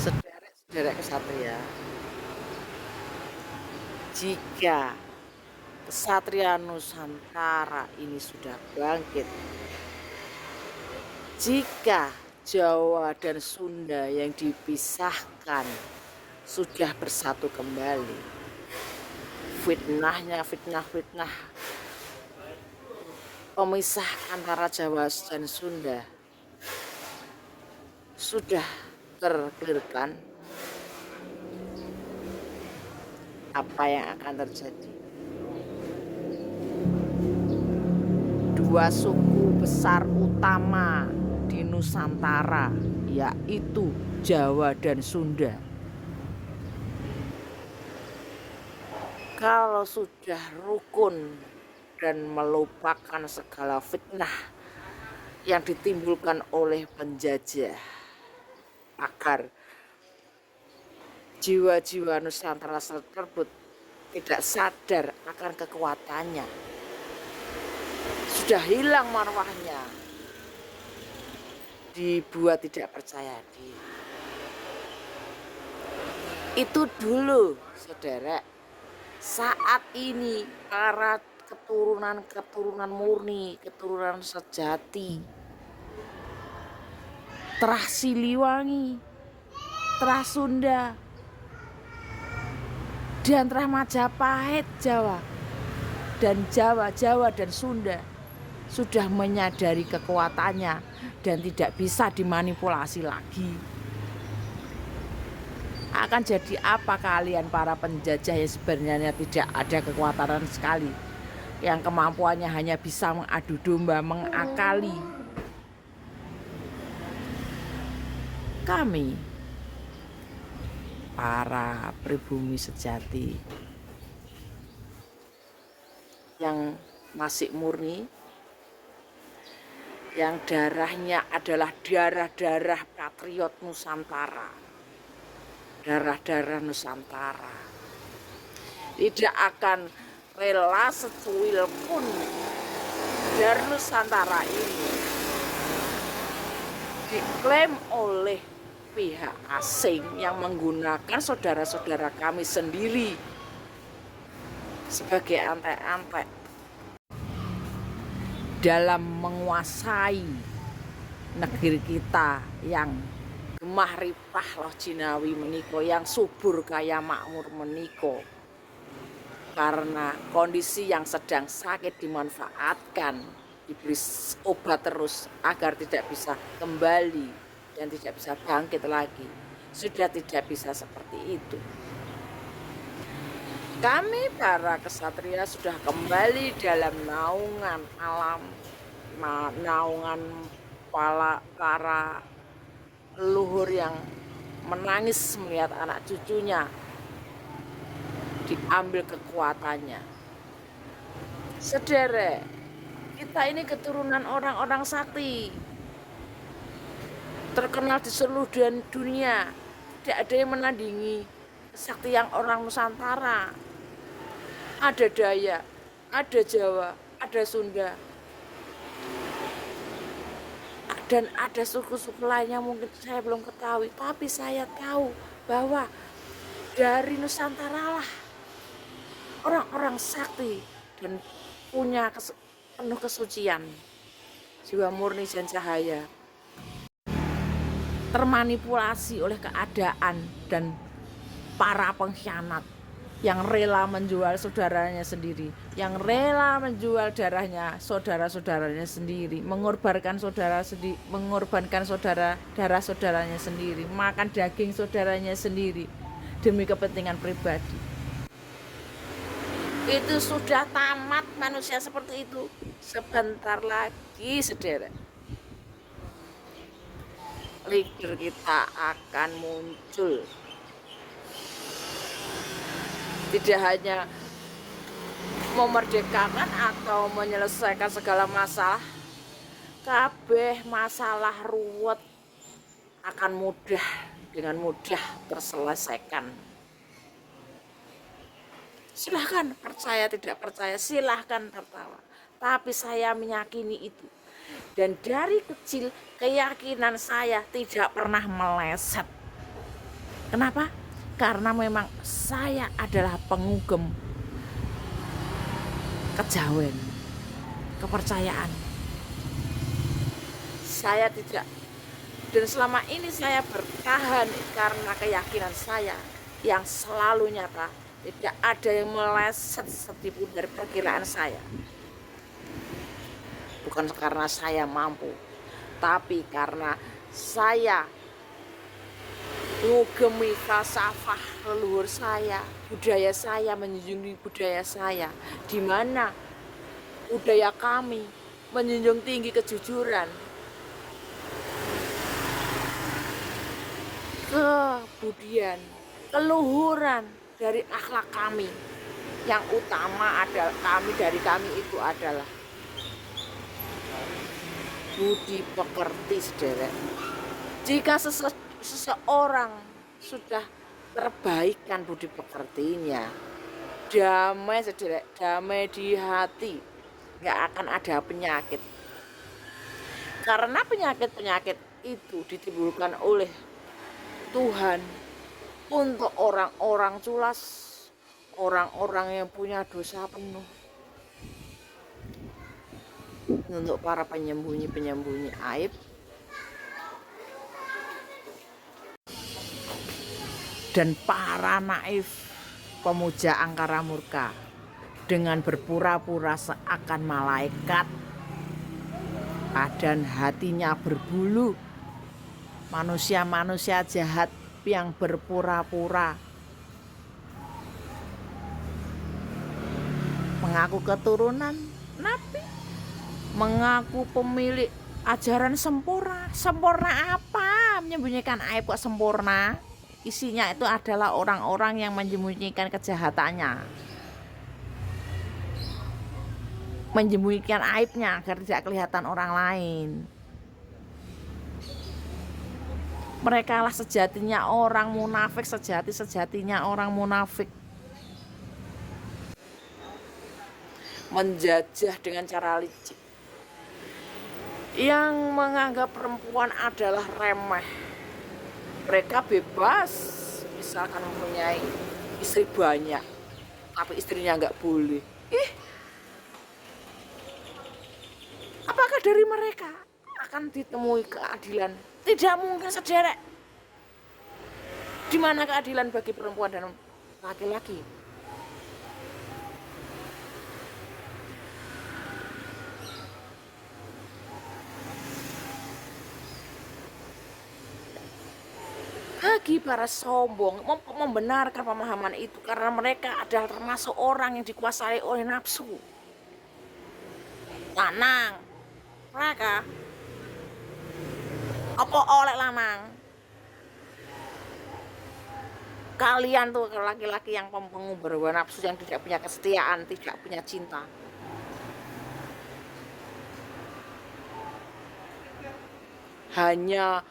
Sederek kesatria, jika kesatria Nusantara ini sudah bangkit, jika Jawa dan Sunda yang dipisahkan sudah bersatu kembali, fitnah pemisah antara Jawa dan Sunda sudah terklirkan, apa yang akan terjadi? Dua suku besar utama di Nusantara, yaitu Jawa dan Sunda, kalau sudah rukun dan melupakan segala fitnah yang ditimbulkan oleh penjajah, agar jiwa-jiwa Nusantara tersebut tidak sadar akan kekuatannya, sudah hilang marwahnya, dibuat tidak percaya diri. Itu dulu, saudara. Saat ini para keturunan murni, keturunan sejati, Terah Siliwangi, Terah Sunda, dan Terah Majapahit Jawa dan Sunda sudah menyadari kekuatannya dan tidak bisa dimanipulasi lagi. Akan jadi apa kalian para penjajah yang sebenarnya tidak ada kekuatan sekali, yang kemampuannya hanya bisa mengadu domba, mengakali kami para pribumi sejati yang masih murni, yang darahnya adalah darah-darah patriot Nusantara, darah-darah Nusantara, tidak akan rela secuil pun dari Nusantara ini diklaim oleh pihak asing yang menggunakan saudara-saudara kami sendiri sebagai antek-antek dalam menguasai negeri kita yang gemah ripah loh Jinawi meniko, yang subur kaya makmur meniko. Karena kondisi yang sedang sakit dimanfaatkan, diberi obat terus agar tidak bisa kembali dan tidak bisa bangkit lagi. Sudah tidak bisa seperti itu. Kami para kesatria sudah kembali dalam naungan alam, naungan para leluhur yang menangis melihat anak cucunya diambil kekuatannya. Saudara, kita ini keturunan orang-orang sakti, terkenal di seluruh dunia. Tidak ada yang menandingi kesaktian orang Nusantara. Ada Dayak, ada Jawa, ada Sunda, dan ada suku-suku lainnya mungkin saya belum ketahui. Tapi saya tahu bahwa dari Nusantara lah orang-orang sakti dan punya penuh kesucian, jiwa murni dan cahaya, termanipulasi oleh keadaan dan para pengkhianat yang rela menjual saudaranya sendiri, yang rela menjual darahnya saudara-saudaranya sendiri, mengorbankan darah saudaranya sendiri, makan daging saudaranya sendiri demi kepentingan pribadi. Itu sudah tamat manusia seperti itu. Sebentar lagi, saudara, leader kita akan muncul. Tidak hanya memerdekakan atau menyelesaikan segala masalah, kabeh masalah ruwet akan dengan mudah terselesaikan. Silahkan percaya tidak percaya, silahkan tertawa, tapi saya meyakini itu. Dan dari kecil keyakinan saya tidak pernah meleset. Kenapa? Karena memang saya adalah pengugem kejawen, kepercayaan. Saya tidak, dan selama ini saya bertahan karena keyakinan saya yang selalu nyata. Tidak ada yang meleset sedikitpun dari perkiraan saya. Bukan karena saya mampu, tapi karena saya ngugemi falsafah leluhur saya, budaya saya, menjunjung budaya saya, di mana budaya kami menjunjung tinggi kejujuran, kemudian keluhuran dari akhlak kami. Yang utama adalah kami itu adalah budi pekerti, sederek. Jika seseorang sudah terbaikan budi pekertinya, damai, sederek, damai di hati, nggak akan ada penyakit. Karena penyakit-penyakit itu ditimbulkan oleh Tuhan untuk orang-orang culas, orang-orang yang punya dosa penuh, untuk para penyembunyi-penyembunyi aib, dan para naif pemuja angkara murka dengan berpura-pura seakan malaikat, dan hatinya berbulu. Manusia-manusia jahat yang berpura-pura mengaku keturunan nabi, mengaku pemilik ajaran sempurna. Sempurna apa? Menyembunyikan aib kok sempurna? Isinya itu adalah orang-orang yang menyembunyikan kejahatannya, menyembunyikan aibnya agar tidak kelihatan orang lain. Mereka lah sejatinya orang munafik, sejatinya orang munafik. Menjajah dengan cara licik, yang menganggap perempuan adalah remeh. Mereka bebas, misalkan mempunyai istri banyak, tapi istrinya nggak boleh. Apakah dari mereka akan ditemui keadilan? Tidak mungkin, sederek. Di mana keadilan bagi perempuan dan laki-laki? Bagi para sombong membenarkan pemahaman itu, karena mereka adalah termasuk orang yang dikuasai oleh nafsu. Lanang, mereka apa oleh lanang? Kalian tuh laki-laki yang pengumbar nafsu, yang tidak punya kesetiaan, tidak punya cinta. Hanya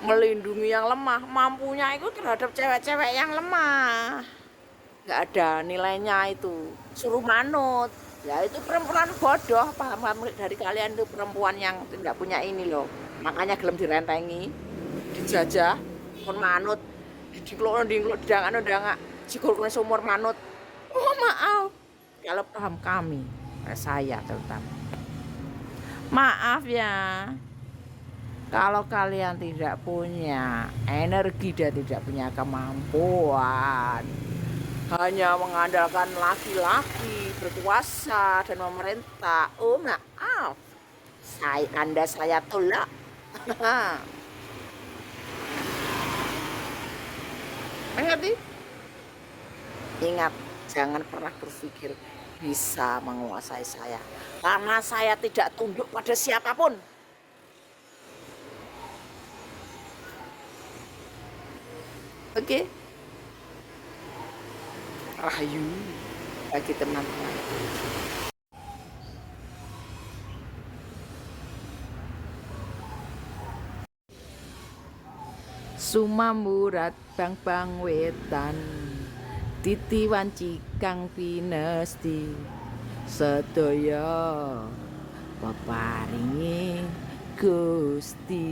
melindungi yang lemah, mampunya itu terhadap cewek-cewek yang lemah. Nggak ada nilainya itu, suruh manut. Ya itu perempuan bodoh, paham dari kalian itu perempuan yang tidak punya ini loh. Makanya gelem direntengi, dijajah, pun manut, dikeluk didangan, jikulkune sumur manut. Oh maaf, kalau paham kami, saya terutama. Maaf ya, kalau kalian tidak punya energi dan tidak punya kemampuan, hanya mengandalkan laki-laki berkuasa dan memerintah, oh maaf, saya tolak. Mengerti? Ingat, jangan pernah berpikir bisa menguasai saya, karena saya tidak tunduk pada siapapun. Oke? Rahayu bagi teman-teman. Sumamburat bang wetan, titi wanci kang pinesti, sedaya peparingi Gusti.